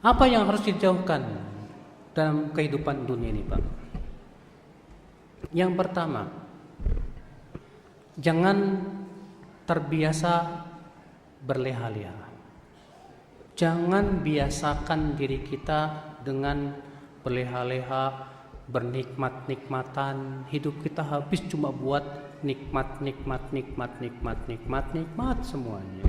Apa yang harus dijauhkan dalam kehidupan dunia ini, Pak? Yang pertama, jangan terbiasa berleha-leha. Jangan biasakan diri kita dengan berleha-leha, bernikmat-nikmatan. Hidup kita habis cuma buat nikmat semuanya.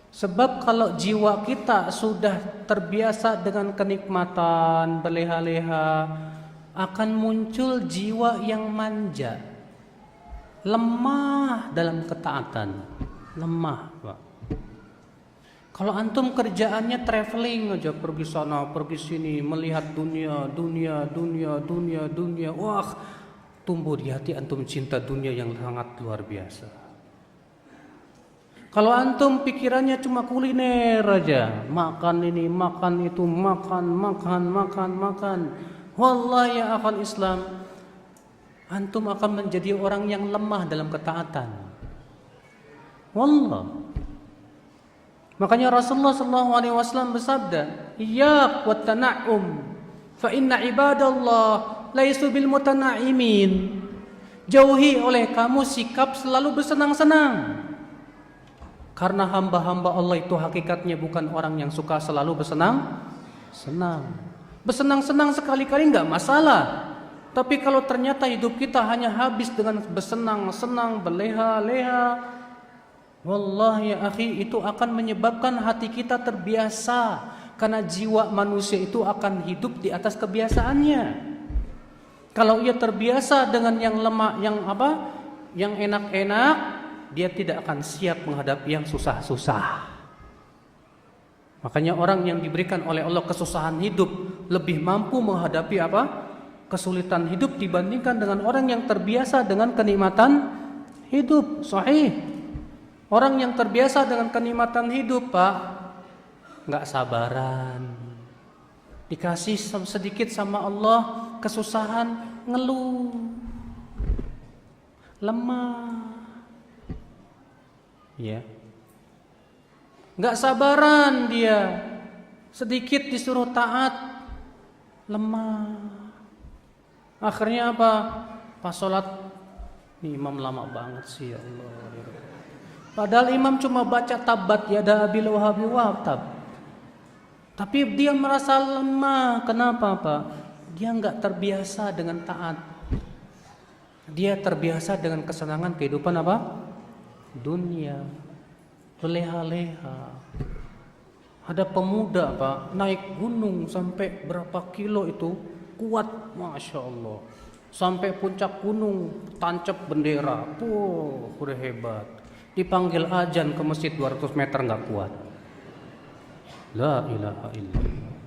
Sebab kalau jiwa kita sudah terbiasa dengan kenikmatan, berleha-leha, akan muncul jiwa yang manja, lemah dalam ketaatan, lemah, Pak. Kalau antum kerjaannya traveling aja, pergi sana, pergi sini, melihat dunia, wah, tumbuh di hati antum cinta dunia yang sangat luar biasa. Kalau antum pikirannya cuma kuliner aja, makan ini, makan itu, makan, wallahi ya akhal Islam, antum akan menjadi orang yang lemah dalam ketaatan. Wallah. Makanya Rasulullah SAW bersabda, "Iyyak wat tana'um, fa inna ibadallah laisu bil mutana'imin." Jauhi oleh kamu sikap selalu bersenang-senang. Karena hamba-hamba Allah itu hakikatnya bukan orang yang suka selalu bersenang-senang. Bersenang-senang sekali-kali enggak masalah. Tapi kalau ternyata hidup kita hanya habis dengan bersenang-senang, berleha-leha, wallahi ya akhi, itu akan menyebabkan hati kita terbiasa. Karena jiwa manusia itu akan hidup di atas kebiasaannya. Kalau ia terbiasa dengan yang lemah, yang enak-enak, dia tidak akan siap menghadapi yang susah-susah. Makanya orang yang diberikan oleh Allah kesusahan hidup lebih mampu menghadapi kesulitan hidup dibandingkan dengan orang yang terbiasa dengan kenikmatan hidup. Sahih. Orang yang terbiasa dengan kenikmatan hidup, Pak, nggak sabaran. Dikasih sedikit sama Allah kesusahan, ngeluh, lemah, ya, nggak sabaran dia. Sedikit disuruh taat, lemah. Akhirnya apa? Pas sholat, imam lama banget sih, ya Allah. Padahal imam cuma baca tabat yada abil wahabi wahtab. Tapi dia merasa lemah. Kenapa, Pak? Dia nggak terbiasa dengan taat. Dia terbiasa dengan kesenangan kehidupan dunia. Leha-leha. Ada pemuda, Pak, naik gunung sampai berapa kilo itu, kuat, Masya Allah. Sampai puncak gunung, tancap bendera. Udah hebat. Dipanggil azan ke masjid 200 meter nggak kuat. La ilaha illallah.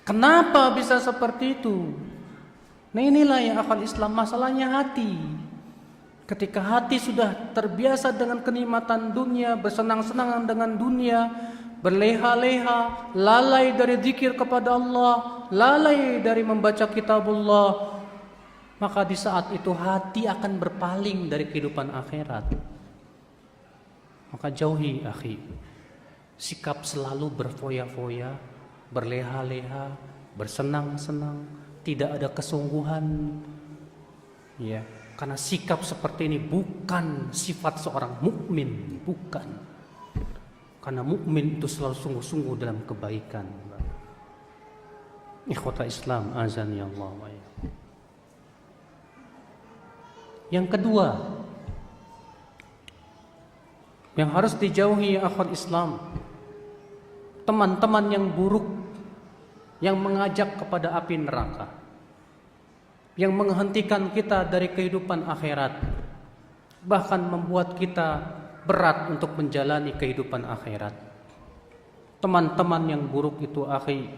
Kenapa bisa seperti itu? Nah inilah yang akal Islam, masalahnya hati. Ketika hati sudah terbiasa dengan kenikmatan dunia, bersenang-senang dengan dunia, berleha-leha, lalai dari zikir kepada Allah, lalai dari membaca kitabullah, maka di saat itu hati akan berpaling dari kehidupan akhirat. Maka jauhi, akhi, sikap selalu berfoya-foya, berleha-leha, bersenang-senang, tidak ada kesungguhan. Ya, karena sikap seperti ini bukan sifat seorang mukmin, bukan. Karena mukmin itu selalu sungguh-sungguh dalam kebaikan. Ikhwata Islam, azan ya Allah wa ya. Yang kedua, yang harus dijauhi akhwat Islam, teman-teman yang buruk, yang mengajak kepada api neraka, yang menghentikan kita dari kehidupan akhirat, bahkan membuat kita berat untuk menjalani kehidupan akhirat. Teman-teman yang buruk itu, akhi,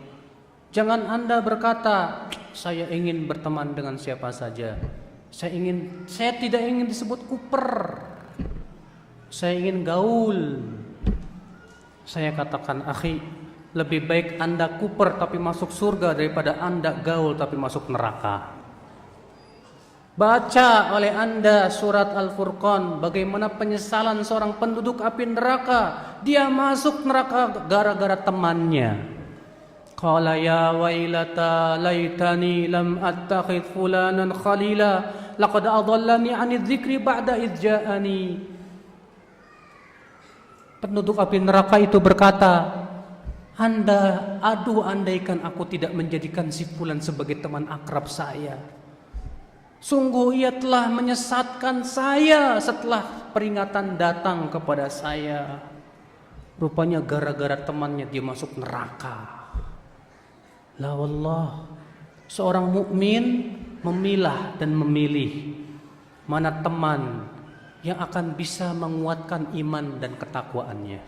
jangan Anda berkata, saya ingin berteman dengan siapa saja. Saya tidak ingin disebut kuper. Saya ingin gaul. Saya katakan, akhi, lebih baik Anda kuper tapi masuk surga daripada Anda gaul tapi masuk neraka. Baca oleh Anda surat Al-Furqan, bagaimana penyesalan seorang penduduk api neraka. Dia masuk neraka gara-gara temannya. Qala ya wailata laitani lam attakhidh fulanan khalila laqad adallani 'ani dzikri ba'da idh ja'ani. Penduduk api neraka itu berkata, andaikan aku tidak menjadikan si fulan sebagai teman akrab saya. Sungguh ia telah menyesatkan saya setelah peringatan datang kepada saya. Rupanya gara-gara temannya dia masuk neraka. La wallah, seorang mukmin memilah dan memilih mana teman yang akan bisa menguatkan iman dan ketakwaannya.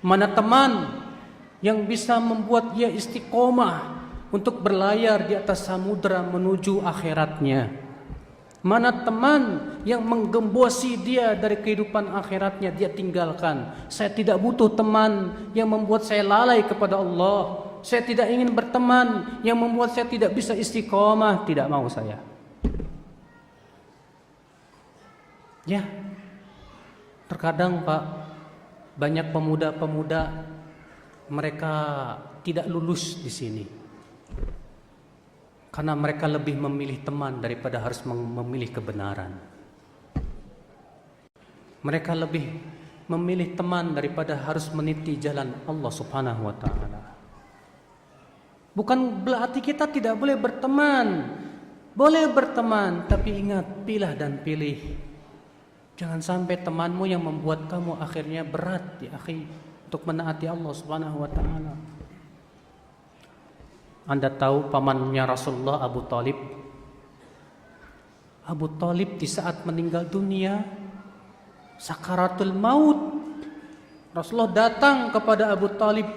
Mana teman yang bisa membuat dia istiqomah untuk berlayar di atas samudera menuju akhiratnya. Mana teman yang menggembosi dia dari kehidupan akhiratnya, dia tinggalkan. Saya tidak butuh teman yang membuat saya lalai kepada Allah. Saya tidak ingin berteman yang membuat saya tidak bisa istiqomah. Tidak mau saya. Ya, terkadang Pak, banyak pemuda-pemuda mereka tidak lulus di sini. Karena mereka lebih memilih teman daripada harus memilih kebenaran. Mereka lebih memilih teman daripada harus meniti jalan Allah Subhanahu wa taala. Bukan berarti kita tidak boleh berteman. Boleh berteman, tapi ingat, pilah dan pilih. Jangan sampai temanmu yang membuat kamu akhirnya berat ya akhi untuk menaati Allah Subhanahu wa taala. Anda tahu pamannya Rasulullah, Abu Talib. Abu Talib di saat meninggal dunia, sakaratul maut, Rasulullah datang kepada Abu Talib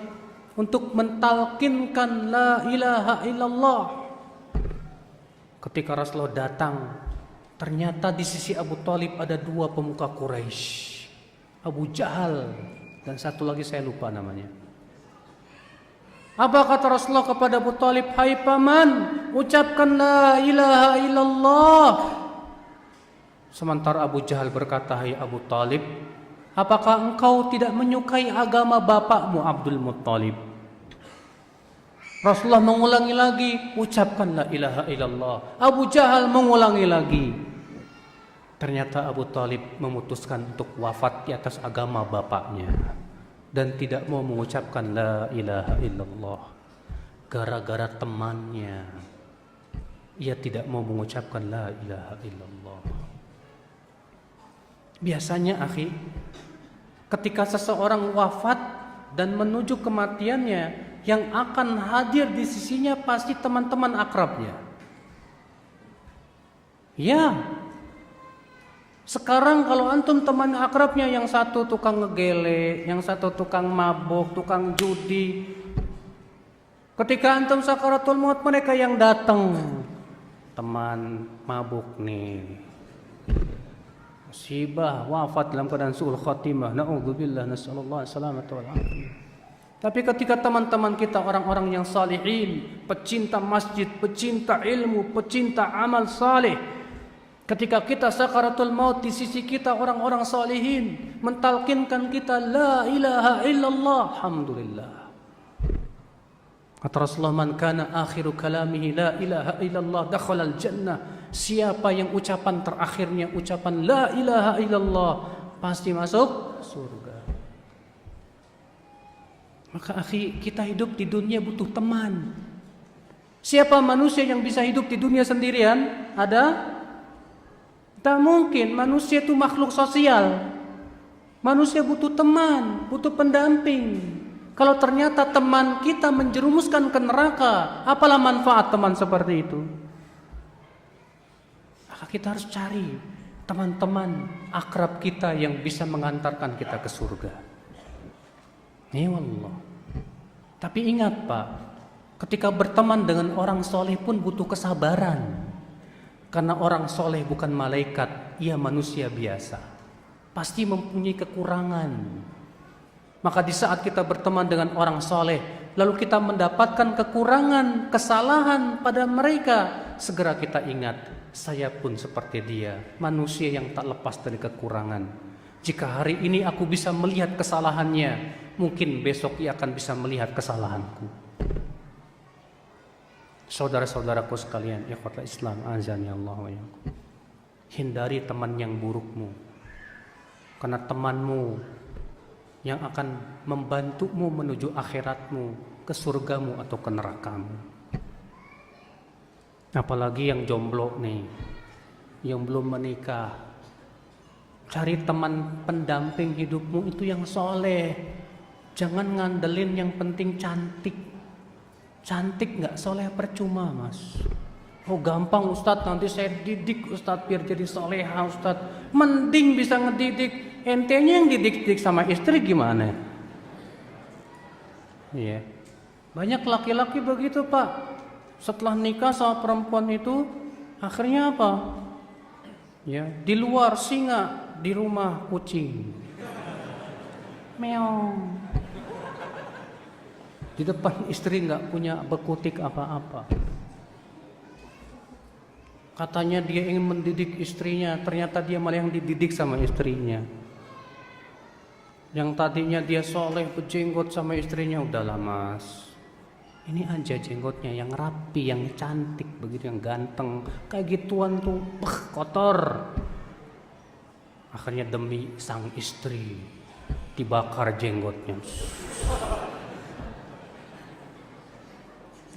untuk mentalkinkan la ilaha illallah. Ketika Rasulullah datang, ternyata di sisi Abu Talib ada dua pemuka Quraisy, Abu Jahal dan satu lagi saya lupa namanya. Apa kata Rasulullah kepada Abu Talib? Hai paman, ucapkan la ilaha illallah. Sementara Abu Jahal berkata, hai Abu Talib, apakah engkau tidak menyukai agama bapakmu Abdul Muttalib? Rasulullah mengulangi lagi, ucapkan la ilaha illallah. Abu Jahal mengulangi lagi. Ternyata Abu Talib memutuskan untuk wafat di atas agama bapaknya dan tidak mau mengucapkan la ilaha illallah. Gara-gara temannya, ia tidak mau mengucapkan la ilaha illallah. Biasanya akhi, ketika seseorang wafat dan menuju kematiannya, yang akan hadir di sisinya pasti teman-teman akrabnya. Ya, sekarang kalau antum teman akrabnya yang satu tukang ngegele, yang satu tukang mabuk, tukang judi, ketika antum sakaratul maut mereka yang datang. Teman mabuk nih, musibah, wafat dalam keadaan su'ul khatimah. Na'udzubillah, nasallallahu salamata wal afiyah. Tapi ketika teman-teman kita orang-orang yang salihin, pecinta masjid, pecinta ilmu, pecinta amal saleh, ketika kita sakaratul maut di sisi kita orang-orang salihin mentalkinkan kita la ilaha illallah, alhamdulillah. Kata Rasulullah, man kana akhiru kalamihi la ilaha illallah dakhalal jannah. Siapa yang ucapan terakhirnya ucapan la ilaha illallah pasti masuk surga. Maka akhi, kita hidup di dunia butuh teman. Siapa manusia yang bisa hidup di dunia sendirian? Ada? Tak mungkin. Manusia itu makhluk sosial. Manusia butuh teman, butuh pendamping. Kalau ternyata teman kita menjerumuskan ke neraka, apalah manfaat teman seperti itu? Maka kita harus cari teman-teman akrab kita yang bisa mengantarkan kita ke surga. Ya Allah. Tapi ingat Pak, ketika berteman dengan orang soleh pun butuh kesabaran. Karena orang soleh bukan malaikat, ia manusia biasa. Pasti mempunyai kekurangan. Maka di saat kita berteman dengan orang soleh, lalu kita mendapatkan kekurangan, kesalahan pada mereka, segera kita ingat, saya pun seperti dia, manusia yang tak lepas dari kekurangan. Jika hari ini aku bisa melihat kesalahannya, mungkin besok ia akan bisa melihat kesalahanku. Saudara-saudaraku sekalian, ikhwatul Islam, azani Allah wa iyyakum. Hindari teman yang burukmu. Karena temanmu yang akan membantumu menuju akhiratmu, ke surgamu atau ke nerakamu. Apalagi yang jomblo nih, yang belum menikah. Cari teman pendamping hidupmu itu yang soleh. Jangan ngandelin yang penting cantik. Cantik gak soleh percuma, mas. Oh gampang Ustadz, nanti saya didik Ustadz biar jadi soleha Ustadz. Mending bisa ngedidik. Entenya yang didik sama istri gimana? Iya. Banyak laki-laki begitu pak. Setelah nikah sama perempuan itu, akhirnya apa? Ya, di luar singa, di rumah kucing. Meong. Di depan istri nggak punya bekutik apa-apa. Katanya dia ingin mendidik istrinya, ternyata dia malah yang dididik sama istrinya. Yang tadinya dia soleh berjenggot sama istrinya, udahlah mas, ini aja jenggotnya yang rapi, yang cantik begitu, yang ganteng, kayak gituan tuh kotor. Akhirnya demi sang istri dibakar jenggotnya.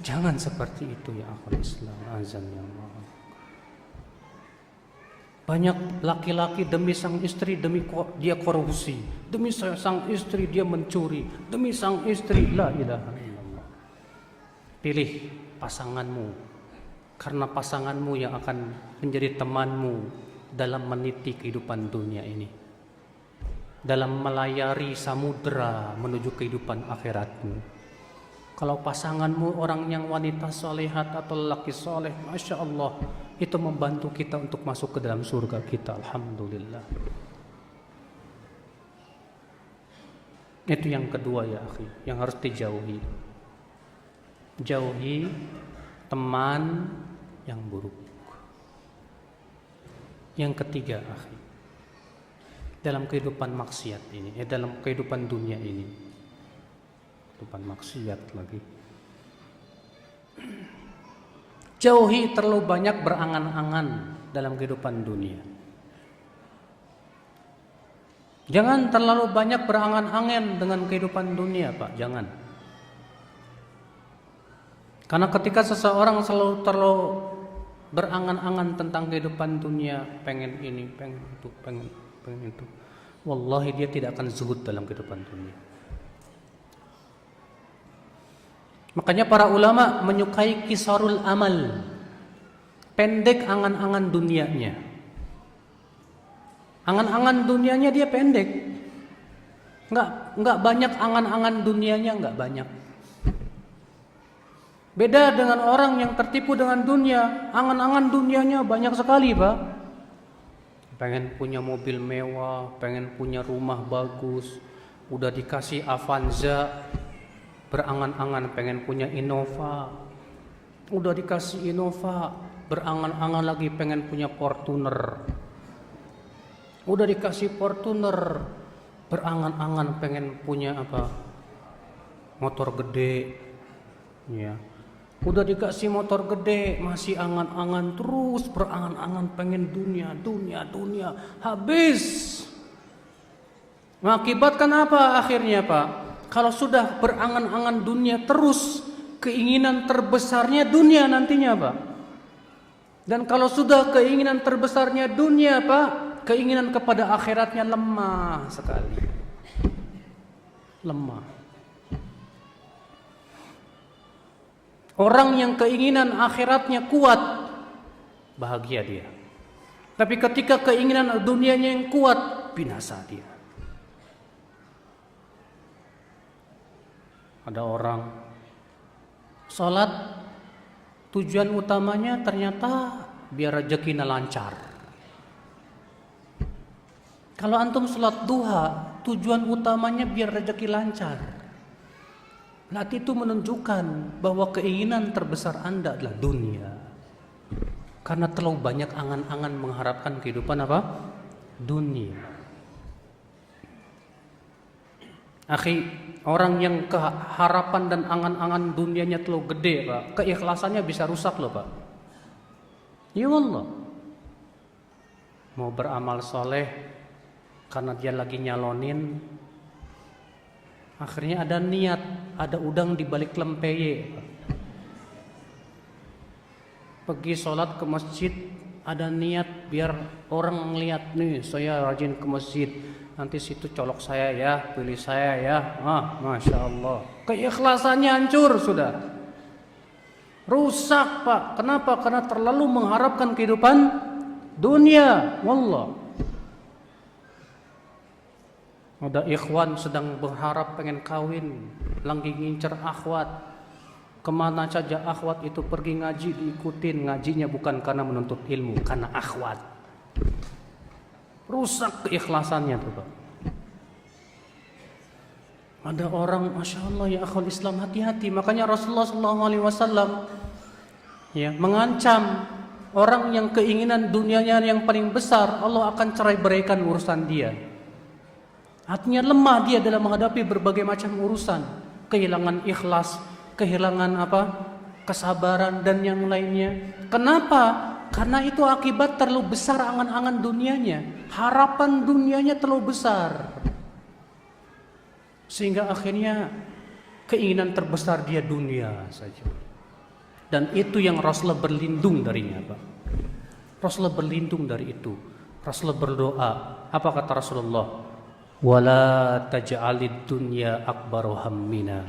Jangan seperti itu ya akhul Islam, azan ya Allah. Banyak laki-laki demi sang istri dia korupsi, demi sang istri dia mencuri, demi sang istri la ilaha illallah. Pilih pasanganmu, karena pasanganmu yang akan menjadi temanmu dalam meniti kehidupan dunia ini, dalam melayari samudera menuju kehidupan akhiratmu. Kalau pasanganmu orang yang wanita solehat atau lelaki soleh, masya Allah, itu membantu kita untuk masuk ke dalam surga kita, alhamdulillah. Itu yang kedua ya akhi, yang harus dijauhi. Jauhi teman yang buruk. Yang ketiga akhi, dalam kehidupan maksiat ini, dalam kehidupan dunia ini, kehidupan maksiat lagi. Jauhi terlalu banyak berangan-angan dalam kehidupan dunia. Jangan terlalu banyak berangan-angan dengan kehidupan dunia, Pak. Jangan. Karena ketika seseorang terlalu berangan-angan tentang kehidupan dunia, pengen ini, pengen itu, pengen itu, wallahi dia tidak akan zuhud dalam kehidupan dunia. Makanya para ulama menyukai kisarul amal, pendek angan-angan dunianya. Angan-angan dunianya dia pendek, nggak banyak angan-angan dunianya, nggak banyak. Beda dengan orang yang tertipu dengan dunia, angan-angan dunianya banyak sekali, Pak. Pengen punya mobil mewah, pengen punya rumah bagus, udah dikasih Avanza, berangan-angan pengen punya Innova, udah dikasih Innova, berangan-angan lagi pengen punya Fortuner, udah dikasih Fortuner, berangan-angan pengen punya apa, motor gede, ya, udah dikasih motor gede, masih angan-angan terus, berangan-angan pengen dunia, habis. Mengakibatkan apa akhirnya Pak? Kalau sudah berangan-angan dunia terus, keinginan terbesarnya dunia nantinya Pak. Dan kalau sudah keinginan terbesarnya dunia Pak, keinginan kepada akhiratnya lemah sekali. Lemah. Orang yang keinginan akhiratnya kuat, bahagia dia. Tapi ketika keinginan dunianya yang kuat, binasa dia. Ada orang sholat, tujuan utamanya ternyata biar rezekinya lancar. Kalau antum sholat duha, tujuan utamanya biar rezeki lancar. Berarti itu menunjukkan bahwa keinginan terbesar Anda adalah dunia. Karena terlalu banyak angan-angan mengharapkan kehidupan apa? Dunia. Akhi, orang yang keharapan dan angan-angan dunianya terlalu gede, Pak, keikhlasannya bisa rusak loh, Pak. Ya Allah. Mau beramal soleh karena dia lagi nyalonin, akhirnya ada niat, ada udang di balik lempeye. Pergi sholat ke masjid, ada niat biar orang ngeliat nih, saya rajin ke masjid, nanti situ colok saya ya, pilih saya ya. Masya Allah, keikhlasannya hancur sudah, rusak Pak. Kenapa? Karena terlalu mengharapkan kehidupan dunia. Wallah, ada ikhwan sedang berharap pengen kawin, lagi ngincer akhwat. Kemana saja akhwat itu pergi ngaji diikutin, ngajinya bukan karena menuntut ilmu, karena akhwat. Rusak keikhlasannya tuh Pak. Ada orang, masya Allah ya akhul Islam, hati-hati. Makanya Rasulullah SAW ya mengancam orang yang keinginan dunianya yang paling besar, Allah akan cerai beraikan urusan dia. Artinya lemah dia dalam menghadapi berbagai macam urusan, kehilangan ikhlas, kehilangan kesabaran dan yang lainnya. Kenapa? Karena itu akibat terlalu besar angan-angan dunianya, harapan dunianya terlalu besar, sehingga akhirnya keinginan terbesar dia dunia saja. Dan itu yang Rasulullah berlindung darinya, Pak. Rasulullah berlindung dari itu. Rasulullah berdoa. Apa kata Rasulullah? Wala taj'alid dunya akbaru hammina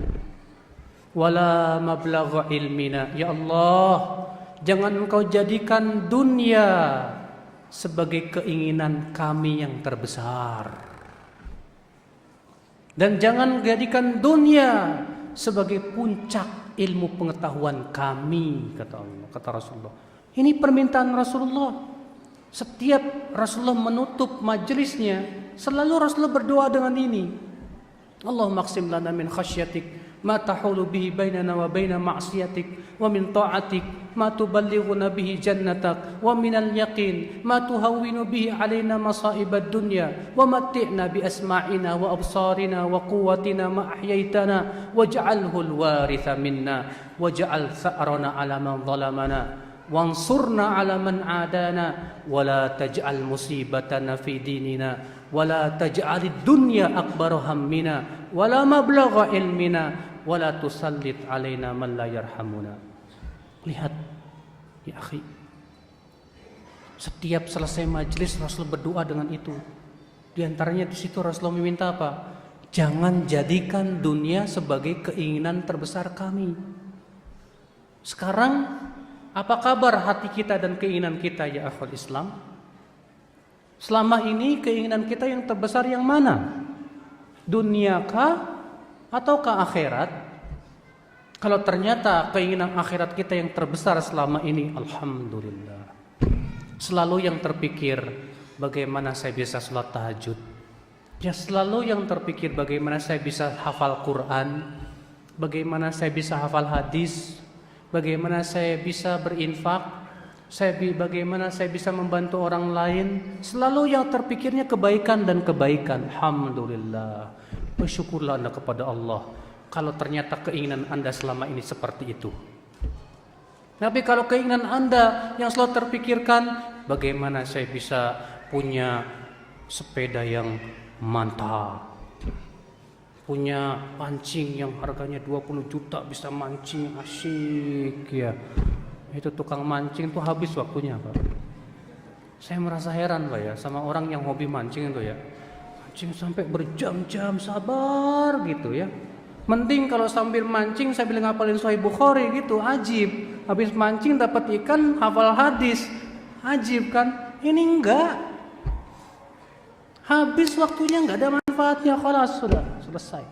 wala mablagha ilmina. Ya Allah, jangan Engkau jadikan dunia sebagai keinginan kami yang terbesar, dan jangan jadikan dunia sebagai puncak ilmu pengetahuan kami, kata Allah, kata Rasulullah. Ini permintaan Rasulullah. Setiap Rasulullah menutup majelisnya, selalu Rasulullah berdoa dengan ini. Allahumma qsim lana min khasyatik ma tahulu bihi bainana wa baina ma'siyatik, wa min ta'atik ma tuballighuna bihi jannatak, wa minal yaqin ma tuhawwinu bihi alaina masa'ibad dunya, wa matti'na bi asma'ina wa absarina wa quwwatina ma ahyaitana waj'alhu al-waritha minna waj'al tha'rana 'ala man zalamana wansurna 'ala man 'adana wa la taj'al musibatana fi dinina wa la taj'alid dunya akbar hammina wa la mablagha ilmina wa la tusallit 'alaina man la yarhamuna. Lihat ya akhi, setiap selesai majelis Rasul berdoa dengan itu. Di antaranya di situ Rasulullah meminta apa? Jangan jadikan dunia sebagai keinginan terbesar kami. Sekarang apa kabar hati kita dan keinginan kita ya akhwat Islam? Selama ini keinginan kita yang terbesar yang mana? Dunia kah ataukah akhirat? Kalau ternyata keinginan akhirat kita yang terbesar selama ini, alhamdulillah. Selalu yang terpikir bagaimana saya bisa sholat tahajud. Ya selalu yang terpikir bagaimana saya bisa hafal Quran, bagaimana saya bisa hafal hadis, bagaimana saya bisa berinfak, bagaimana saya bisa membantu orang lain. Selalu yang terpikirnya kebaikan dan kebaikan. Alhamdulillah. Bersyukurlah Anda kepada Allah kalau ternyata keinginan Anda selama ini seperti itu. Tapi kalau keinginan Anda yang selalu terpikirkan, bagaimana saya bisa punya sepeda yang mantap, punya pancing yang harganya 20 juta bisa mancing asyik ya. Itu tukang mancing tuh habis waktunya Pak. Saya merasa heran Pak ya sama orang yang hobi mancing itu ya. Mancing sampai berjam-jam, sabar gitu ya. Mending kalau sambil mancing saya bilang ngapalin Sahih Bukhari gitu, ajib. Habis mancing dapat ikan, hafal hadis, ajib kan? Ini enggak. Habis waktunya enggak ada manfaatnya, khalas sudah selesai.